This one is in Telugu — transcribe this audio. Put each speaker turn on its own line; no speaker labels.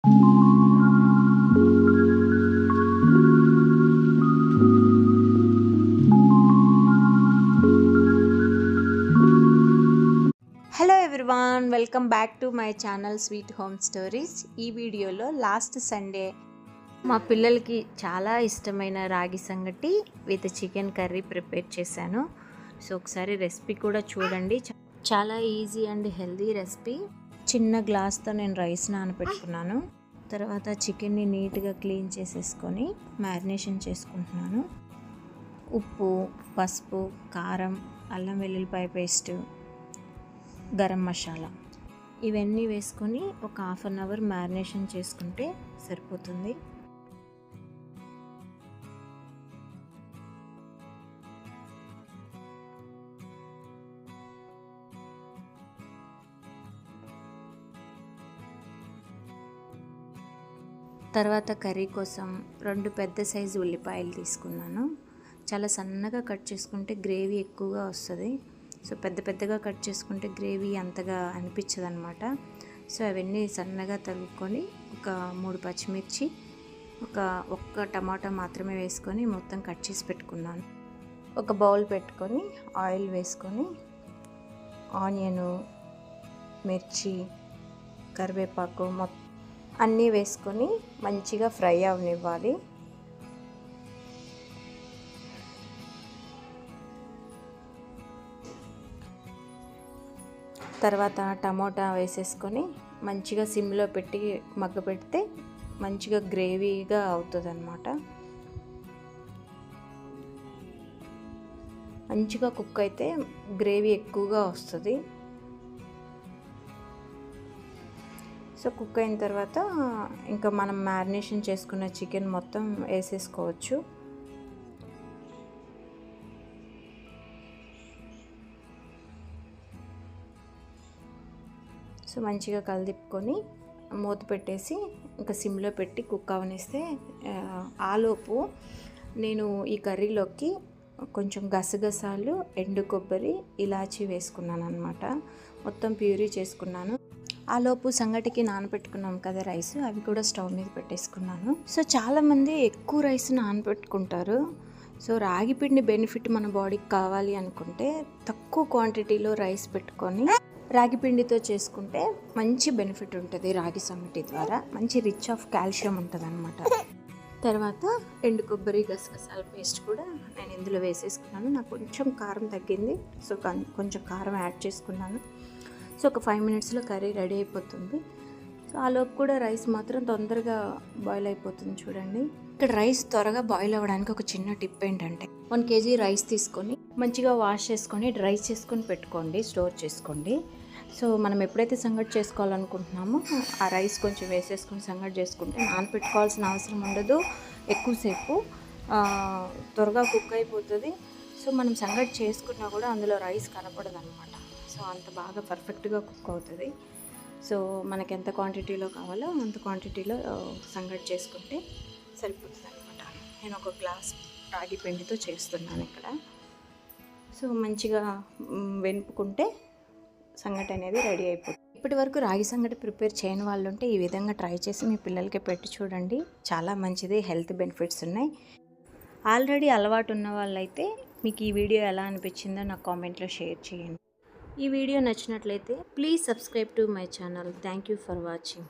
Hello everyone, welcome back to my channel sweet home stories. ఈ వీడియోలో లాస్ట్ సండే మా పిల్లలకి చాలా ఇష్టమైన రాగి సంగటి విత్ చికెన్ కర్రీ ప్రిపేర్ చేశాను. సో ఒకసారి రెసిపీ కూడా చూడండి. చాలా ఈజీ అండ్ హెల్దీ రెసిపీ. చిన్న గ్లాస్తో నేను రైస్ నానబెట్టుకున్నాను. తర్వాత చికెన్ని నీట్గా క్లీన్ చేసేసుకొని మ్యారినేషన్ చేసుకుంటున్నాను. ఉప్పు, పసుపు, కారం, అల్లం వెల్లుల్లిపాయ పేస్ట్, గరం మసాలా ఇవన్నీ వేసుకొని ఒక హాఫ్ అన్ అవర్ మ్యారినేషన్ చేసుకుంటే సరిపోతుంది. తర్వాత కర్రీ కోసం 2 పెద్ద సైజు ఉల్లిపాయలు తీసుకున్నాను. చాలా సన్నగా కట్ చేసుకుంటే గ్రేవీ ఎక్కువగా వస్తుంది. సో పెద్దగా కట్ చేసుకుంటే గ్రేవీ అంతగా అనిపించదు అనమాట. సో అవన్నీ సన్నగా తరుక్కొని ఒక 3 పచ్చిమిర్చి, ఒక్క టమాటా మాత్రమే వేసుకొని మొత్తం కట్ చేసి పెట్టుకున్నాను. ఒక బౌల్ పెట్టుకొని ఆయిల్ వేసుకొని ఆనియను, మిర్చి, కరివేపాకు అన్నీ వేసుకొని మంచిగా ఫ్రై అవనివ్వాలి. తర్వాత టమాటా వేసేసుకొని మంచిగా సిమ్లో పెట్టి మగ్గపెడితే మంచిగా గ్రేవీగా అవుతుంది అన్నమాట. మంచిగా కుక్ అయితే గ్రేవీ ఎక్కువగా వస్తుంది. సో కుక్ అయిన తర్వాత ఇంకా మనం మ్యారినేషన్ చేసుకున్న చికెన్ మొత్తం వేసేసుకోవచ్చు. సో మంచిగా కలిదిప్పుకొని మూత పెట్టేసి ఇంకా సిమ్లో పెట్టి కుక్ అవనిస్తే, ఆలోపు నేను ఈ కర్రీలోకి కొంచెం గసగసాలు, ఎండు కొబ్బరి, ఇలాచీ వేసుకున్నాను అనమాట. మొత్తం ప్యూరీ చేసుకున్నాను. ఆలోపు సంగటికి నానబెట్టుకున్నాం కదా రైస్, అవి కూడా స్టవ్ మీద పెట్టేసుకున్నాను. సో చాలామంది ఎక్కువ రైస్ నానబెట్టుకుంటారు. సో రాగి పిండి బెనిఫిట్ మన బాడీకి కావాలి అనుకుంటే తక్కువ క్వాంటిటీలో రైస్ పెట్టుకొని రాగి పిండితో చేసుకుంటే మంచి బెనిఫిట్ ఉంటుంది. రాగి సంగటి ద్వారా మంచి రిచ్ ఆఫ్ కాల్షియం ఉంటుంది అనమాట. తర్వాత ఎండు కొబ్బరి, గసగసాల పేస్ట్ కూడా నేను ఇందులో వేసేసుకున్నాను. నాకు కొంచెం కారం తగ్గింది, సో కొంచెం కారం యాడ్ చేసుకున్నాను. సో ఒక 5 మినిట్స్లో కర్రీ రెడీ అయిపోతుంది. సో ఆలోపు కూడా రైస్ మాత్రం తొందరగా బాయిల్ అయిపోతుంది. చూడండి, ఇక్కడ రైస్ త్వరగా బాయిల్ అవ్వడానికి ఒక చిన్న టిప్ ఏంటంటే 1 kg రైస్ తీసుకొని మంచిగా వాష్ చేసుకొని డ్రై చేసుకొని పెట్టుకోండి, స్టోర్ చేసుకోండి. సో మనం ఎప్పుడైతే సంగటి చేసుకోవాలనుకుంటున్నామో ఆ రైస్ కొంచెం వేసేసుకొని సంగటి చేసుకుంటే నానపెట్టుకోవాల్సిన అవసరం ఉండదు. ఎక్కువసేపు త్వరగా కుక్ అయిపోతుంది. సో మనం సంగటి చేసుకున్నా కూడా అందులో రైస్ కనపడదు అనమాట. సో అంత బాగా పర్ఫెక్ట్గా కుక్ అవుతుంది. సో మనకి ఎంత క్వాంటిటీలో కావాలో అంత క్వాంటిటీలో సంగటి చేసుకుంటే సరిపోతుంది అనమాట. నేను ఒక గ్లాస్ రాగి పిండితో చేస్తున్నాను ఇక్కడ. సో మంచిగా వెనుపుకుంటే సంగటి అనేది రెడీ అయిపోతుంది. ఇప్పటి వరకు రాగి సంగటి ప్రిపేర్ చేయని వాళ్ళు ఉంటే ఈ విధంగా ట్రై చేసి మీ పిల్లలకి పెట్టి చూడండి. చాలా మంచిది, హెల్త్ బెనిఫిట్స్ ఉన్నాయి. ఆల్రెడీ అలవాటు ఉన్న వాళ్ళైతే మీకు ఈ వీడియో ఎలా అనిపించిందో నాకు కామెంట్లో షేర్ చేయండి. ఈ వీడియో నచ్చినట్లయితే please subscribe to my channel. Thank you for watching.